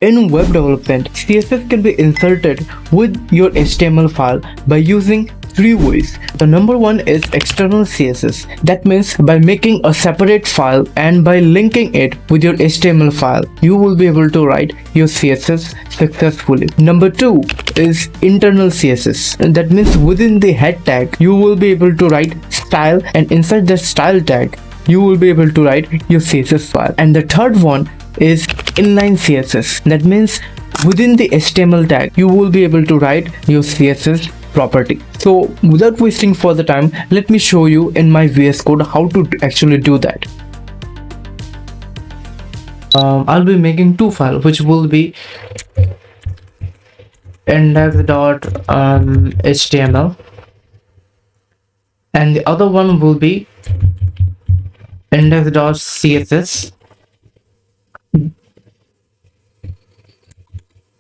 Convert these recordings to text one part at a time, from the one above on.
In web development, CSS can be inserted with your HTML file by using three ways. The number one is external CSS. That means by making a separate file and by linking it with your HTML file, you will be able to write your CSS successfully. Number two is internal CSS. And that means within the head tag, you will be able to write style, and inside the style tag, you will be able to write your CSS file. And the third one is inline CSS. That means within the HTML tag, you will be able to write your CSS property. So without wasting further time, let me show you in my VS Code how to actually do that. I'll be making two files, which will be index.html and the other one will be index.css.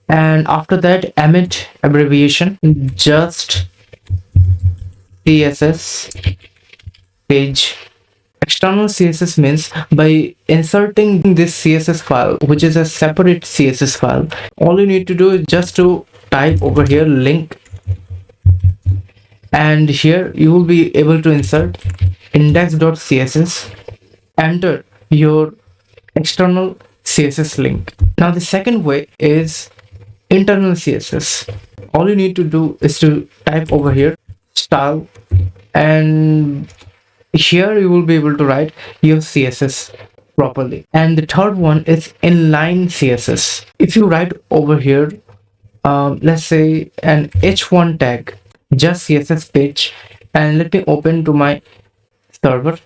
And after that, emit abbreviation, just CSS page. External CSS means by inserting this CSS file, which is a separate CSS file, all you need to do is just to type over here link, and here you will be able to insert index.css, enter your external CSS link. Now the second way is internal CSS. All you need to do is to type over here style, and here you will be able to write your CSS properly. And the third one is inline CSS. If you write over here let's say an h1 tag, just CSS page, and let me open to my server,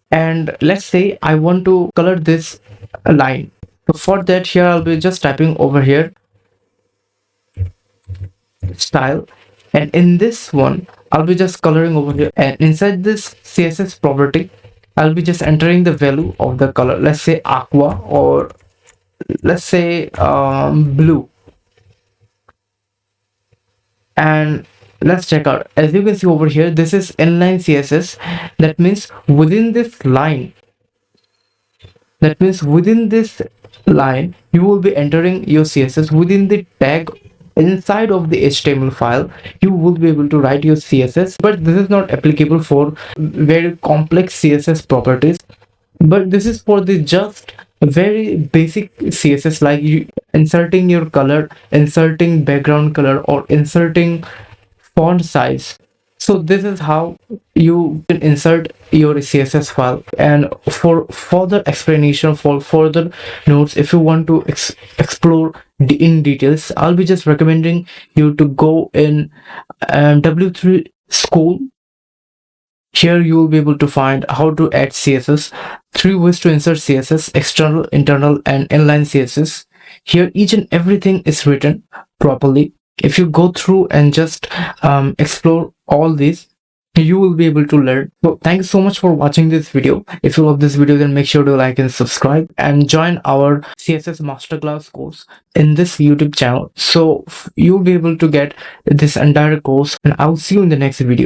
and let's say I want to color this line. So for that, here I'll be just typing over here style, and in this one I'll be just coloring over here, and inside this CSS property I'll be just entering the value of the color, let's say aqua, or let's say blue. And let's check out, as you can see over here, this is inline CSS. That means within this line, you will be entering your CSS within the tag. Inside of the HTML file, you will be able to write your CSS, but this is not applicable for very complex CSS properties, but this is for the just very basic CSS, like you inserting your color, inserting background color, or inserting font size. So this is how you can insert your CSS file. And for further explanation, for further notes, if you want to explore in details, I'll be just recommending you to go in W3 school. Here you will be able to find how to add CSS, 3 ways to insert CSS, external, internal, and inline CSS. Here each and everything is written properly. If you go through and just explore all these, you will be able to learn. So thank you so much for watching this video. If you love this video, then make sure to like and subscribe, and join our CSS Masterclass course in this YouTube channel. So you'll be able to get this entire course, and I'll see you in the next video.